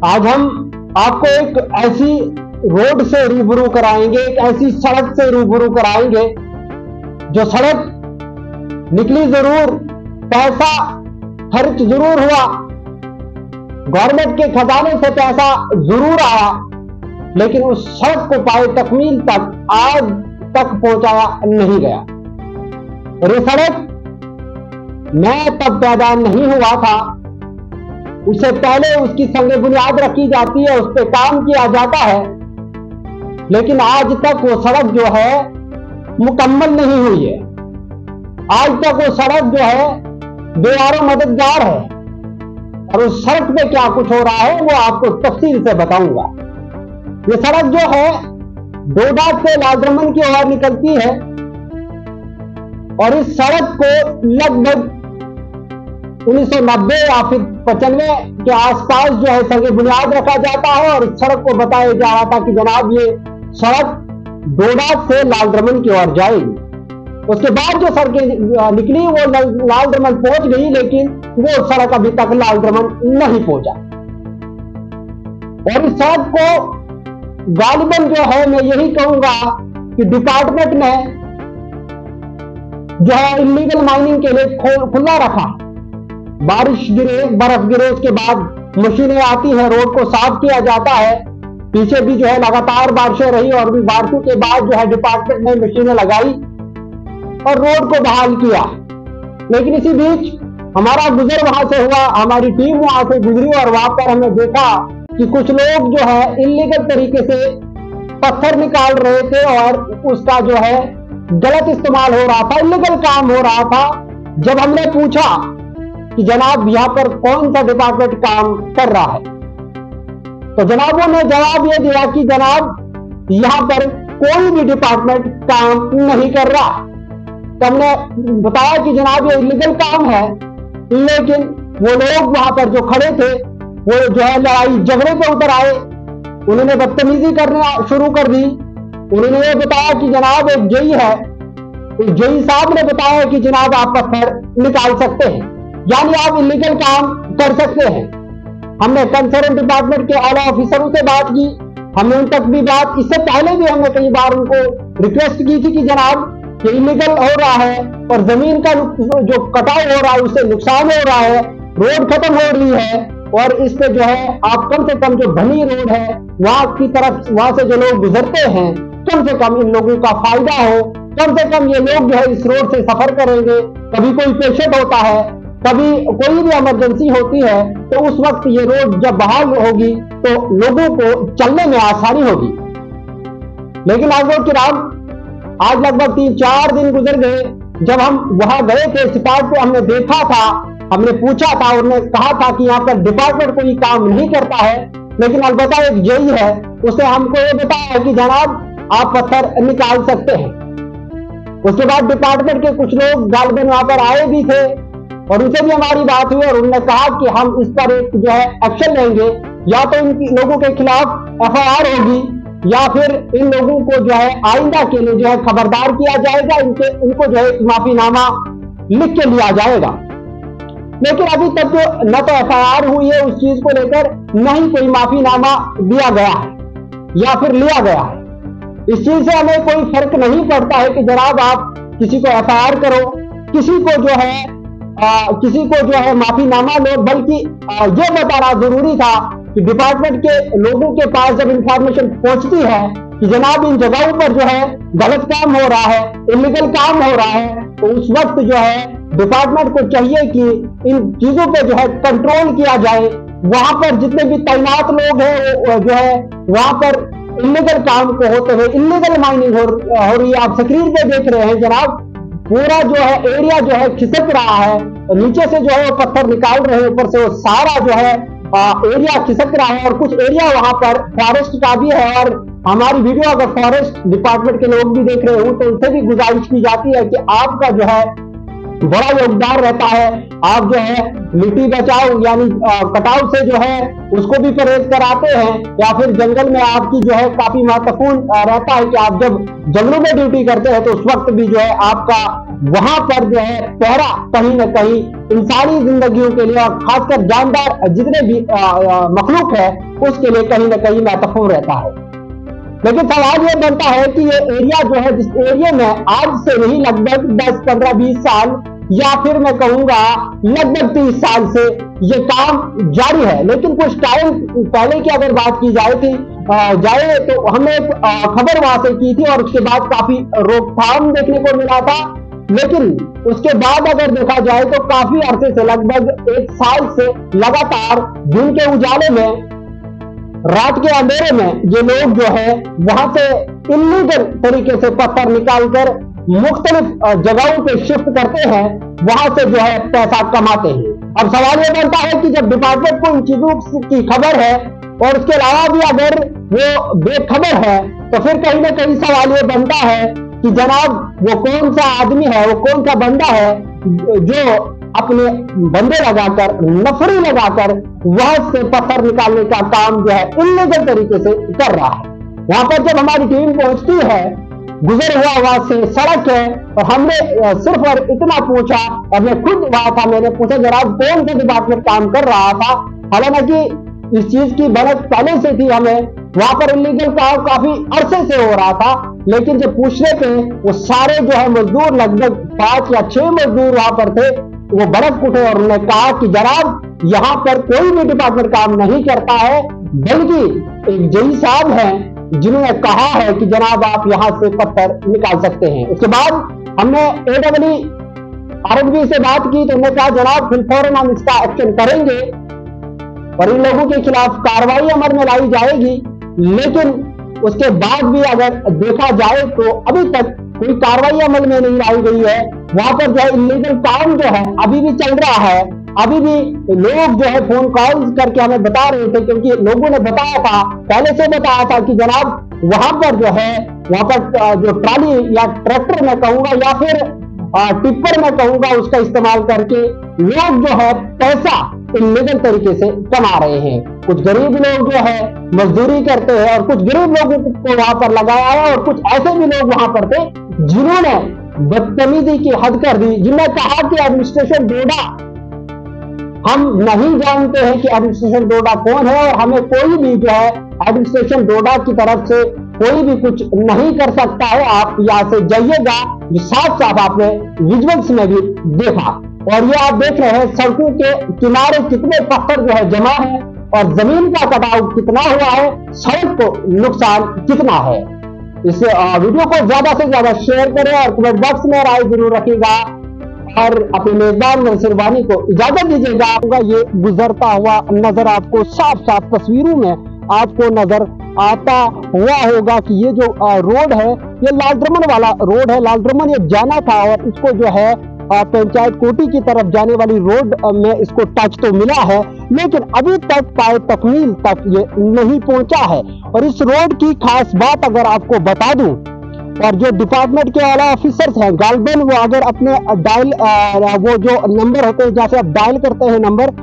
आज हम आपको एक ऐसी रोड से रूबरू कराएंगे, एक ऐसी सड़क से रूबरू कराएंगे जो सड़क निकली जरूर, पैसा खर्च जरूर हुआ, गवर्नमेंट के खजाने से पैसा जरूर आया, लेकिन उस सड़क को पाए तकमील तक आज तक पहुंचाया नहीं गया। और ये सड़क मैं तब पैदा नहीं हुआ था, उससे पहले उसकी संग बुनियाद रखी जाती है, उस पर काम किया जाता है, लेकिन आज तक वो सड़क जो है मुकम्मल नहीं हुई है। आज तक वो सड़क जो है बेयारो मददगार है, और उस सड़क पे क्या कुछ हो रहा है वो आपको तफसील से बताऊंगा। ये सड़क जो है डोडा से लालदमन की ओर निकलती है, और इस सड़क को लगभग 1990 या फिर 95 के आसपास जो है संग बुनियाद रखा जाता है, और इस सड़क को बताया जा रहा था कि जनाब ये सड़क डोडा से लालदमन की ओर जाएगी। उसके बाद जो सड़कें निकली वो लालदमन पहुंच गई, लेकिन वो सड़क अभी तक लालदमन नहीं पहुंचा। और इस सड़क को गालिबन जो है मैं यही कहूंगा कि डिपार्टमेंट ने जो है इलीगल माइनिंग के लिए खुला रखा। बारिश गिरे, बर्फ गिरे, उसके बाद मशीनें आती हैं, रोड को साफ किया जाता है। पीछे भी जो है लगातार बारिशें रही, और भी बारिशों के बाद जो है डिपार्टमेंट ने मशीनें लगाई और रोड को बहाल किया। लेकिन इसी बीच हमारा गुजर वहां से हुआ, हमारी टीम वहां से गुजरी, और वहां पर हमने देखा कि कुछ लोग जो है इलीगल तरीके से पत्थर निकाल रहे थे, और उसका जो है गलत इस्तेमाल हो रहा था, इलीगल काम हो रहा था। जब हमने पूछा कि जनाब यहाँ पर कौन सा डिपार्टमेंट काम कर रहा है, तो जनाबों ने जवाब ये दिया कि जनाब यहाँ पर कोई भी डिपार्टमेंट काम नहीं कर रहा। तो हमने बताया कि जनाब ये इलीगल काम है, लेकिन वो लोग वहां पर जो खड़े थे वो जो है लड़ाई झगड़े पे उतर आए, उन्होंने बदतमीजी करना शुरू कर दी। उन्होंने ये बताया कि जनाब एक जेई है, जेई साहब ने बताया कि जनाब आप पत्थर निकाल सकते हैं, यानी आप इलीगल काम कर सकते हैं। हमने कंसर्न डिपार्टमेंट के आला ऑफिसरों से बात की, हमने उन तक भी बात, इससे पहले भी हमने कई बार उनको रिक्वेस्ट की थी कि जनाब ये इलीगल हो रहा है, और जमीन का जो कटाव हो रहा है उससे नुकसान हो रहा है, रोड खत्म हो रही है, और इस पे जो है आप कम से कम जो बनी रोड है वहां की तरफ, वहां से जो लोग गुजरते हैं, कम से कम इन लोगों का फायदा हो, कम से कम ये लोग जो है इस रोड से सफर करेंगे। कभी कोई पेशेंट होता है, कभी कोई भी इमरजेंसी होती है, तो उस वक्त ये रोड जब बहाल होगी तो लोगों को चलने में आसानी होगी। लेकिन आज़ाद किराम आज लगभग 3-4 दिन गुजर गए, जब हम वहां गए थे स्पॉट पे, हमने देखा था, हमने पूछा था, उन्होंने कहा था कि यहाँ पर डिपार्टमेंट कोई काम नहीं करता है, लेकिन अलबत्ता एक जेई है, उसने हमको ये बताया कि जनाब आप पत्थर निकाल सकते हैं। उसके बाद डिपार्टमेंट के कुछ लोग गालिबन वहां पर आए भी थे, और उनसे भी हमारी बात हुई, और उन्होंने कहा कि हम इस पर एक जो है एक्शन लेंगे, या तो इन लोगों के खिलाफ FIR होगी, या फिर इन लोगों को जो है आइंदा के लिए जो है खबरदार किया जाएगा, इनको जो है माफीनामा लिख के लिया जाएगा। लेकिन अभी तक जो न तो FIR हुई है उस चीज को लेकर, न ही कोई माफीनामा दिया गया है या फिर लिया गया है। इस चीज से हमें कोई फर्क नहीं पड़ता है कि जनाब आप किसी को FIR करो, किसी को जो है माफीनामा लो, बल्कि ये बताना जरूरी था कि डिपार्टमेंट के लोगों के पास जब इंफॉर्मेशन पहुंचती है कि जनाब इन जगहों पर जो है गलत काम हो रहा है, इलीगल काम हो रहा है, तो उस वक्त जो है डिपार्टमेंट को चाहिए कि इन चीजों पे जो है कंट्रोल किया जाए। वहां पर जितने भी तैनात लोग हैं वो जो है वहां पर इलीगल काम को होते हुए इलीगल माइनिंग हो रही है। आप स्क्रीन पे देख रहे हैं जनाब, पूरा जो है एरिया जो है खिसक रहा है, नीचे से जो है वो पत्थर निकाल रहे हैं, ऊपर से वो सारा जो है एरिया खिसक रहा है, और कुछ एरिया वहां पर फॉरेस्ट का भी है। और हमारी वीडियो अगर फॉरेस्ट डिपार्टमेंट के लोग भी देख रहे हो तो उनसे भी गुजारिश की जाती है कि आपका जो है बड़ा योगदान रहता है, आप जो है मिट्टी बचाओ यानी कटाव से जो है उसको भी परहेज कराते हैं, या फिर जंगल में आपकी जो है काफी महत्वपूर्ण रहता है कि आप जब जंगलों में ड्यूटी करते हैं तो उस वक्त भी जो है आपका वहां पर जो है पहरा कहीं ना कहीं इंसानी जिंदगियों के लिए और खासकर जानदार जितने भी मखलूक है उसके लिए कहीं ना कहीं महत्वपूर्ण रहता है। लेकिन सवाल ये बनता है कि ये एरिया जो है, जिस एरिया में आज से नहीं लगभग 10, 15, 20 साल या फिर मैं कहूंगा लगभग 30 साल से ये काम जारी है, लेकिन कुछ टाइम पहले की अगर बात की जाए तो हमने एक खबर वहां से की थी और उसके बाद काफी रोकथाम देखने को मिला था। लेकिन उसके बाद अगर देखा जाए तो काफी अरसे से लगभग 1 साल से लगातार दिन के उजाले में, रात के अंधेरे में ये लोग जो है वहां से इल्लीगल तरीके से पत्थर निकालकर मुख्तलिफ जगहों पे शिफ्ट करते हैं, वहां से जो है पैसा कमाते हैं। अब सवाल ये बनता है कि जब डिपार्टमेंट को इन चीजों की खबर है और उसके अलावा भी अगर वो बेखबर है तो फिर कहीं ना कहीं सवाल ये बनता है कि जनाब वो कौन सा आदमी है, वो कौन सा बंदा है जो अपने बंदे लगाकर, नफरी लगाकर वहां से पत्थर निकालने का काम जो है इल्लीगल तरीके से कर रहा है। वहां पर जब हमारी टीम पहुंचती है, गुजर हुआ वहां से सड़क है और हमने सिर्फ और इतना पूछा, और मैं खुद वहां था, मैंने पूछा जनाब कौन सा डिपार्टमेंट काम कर रहा था। हालांकि इस चीज की बनत पहले से थी, हमें वहां पर इलीगल काम काफी अरसे से हो रहा था, लेकिन जब पूछने पे वो सारे जो है मजदूर, लगभग 5 या 6 मजदूर वहां पर थे, वो बरफ उठे और उन्होंने कहा कि जनाब यहाँ पर कोई भी डिपार्टमेंट काम नहीं करता है, बल्कि एक जई साहब हैं जिन्होंने कहा है कि जनाब आप यहां से पत्थर निकाल सकते हैं। उसके बाद हमने AEE RNB से बात की तो उन्होंने कहा जनाब फिलफौरन हम इसका एक्शन करेंगे और इन लोगों के खिलाफ कार्रवाई अमल में लाई जाएगी। लेकिन उसके बाद भी अगर देखा जाए तो अभी तक कोई कार्रवाई अमल में नहीं लाई गई है। वहां पर जो है इलीगल काम जो है अभी भी चल रहा है। अभी भी लोग जो है फोन कॉल करके हमें बता रहे थे, क्योंकि लोगों ने बताया था, पहले से बताया था कि जनाब वहां पर जो है, वहां पर जो ट्रॉली या ट्रैक्टर मैं कहूंगा या फिर टिप्पर मैं कहूंगा उसका इस्तेमाल करके लोग जो है पैसा इल्लीगल तरीके से कमा रहे हैं। कुछ गरीब लोग जो है मजदूरी करते हैं और कुछ गरीब लोगों को वहां पर लगाया है और कुछ ऐसे भी लोग वहां पर थे जिन्होंने बदतमीजी की हद कर दी, जिन्होंने कहा कि एडमिनिस्ट्रेशन डोडा, हम नहीं जानते हैं कि एडमिनिस्ट्रेशन डोडा कौन है और हमें कोई भी जो है एडमिनिस्ट्रेशन डोडा की तरफ से कोई भी कुछ नहीं कर सकता है, आप यहां से जाइएगा। साफ साफ आपने विजुअल्स में भी देखा और ये आप देख रहे हैं सड़कों के किनारे कितने पत्थर जो है जमा है और जमीन का कटाव कितना हुआ है, सड़क को नुकसान कितना है। इस वीडियो को ज्यादा से ज्यादा शेयर करें और कमेंट बॉक्स में राय जरूर रखिएगा और अपने मेजबान मंसूर वानी को इजाजत दीजिएगा। ये गुजरता हुआ नजर आपको साफ साफ तस्वीरों में आपको नजर आता हुआ होगा कि ये जो रोड है ये लालद्रमन वाला रोड है। लालद्रमन ये जाना था और इसको जो है पंचायत कोटी की तरफ जाने वाली रोड में इसको टच तो मिला है, लेकिन अभी तक पाए तकमील तक ये नहीं पहुंचा है। और इस रोड की खास बात अगर आपको बता दूं, और जो डिपार्टमेंट के वाला ऑफिसर्स हैं गालबन, वो अगर अपने डायल वो जो नंबर होते हैं जैसे आप डायल करते हैं नंबर,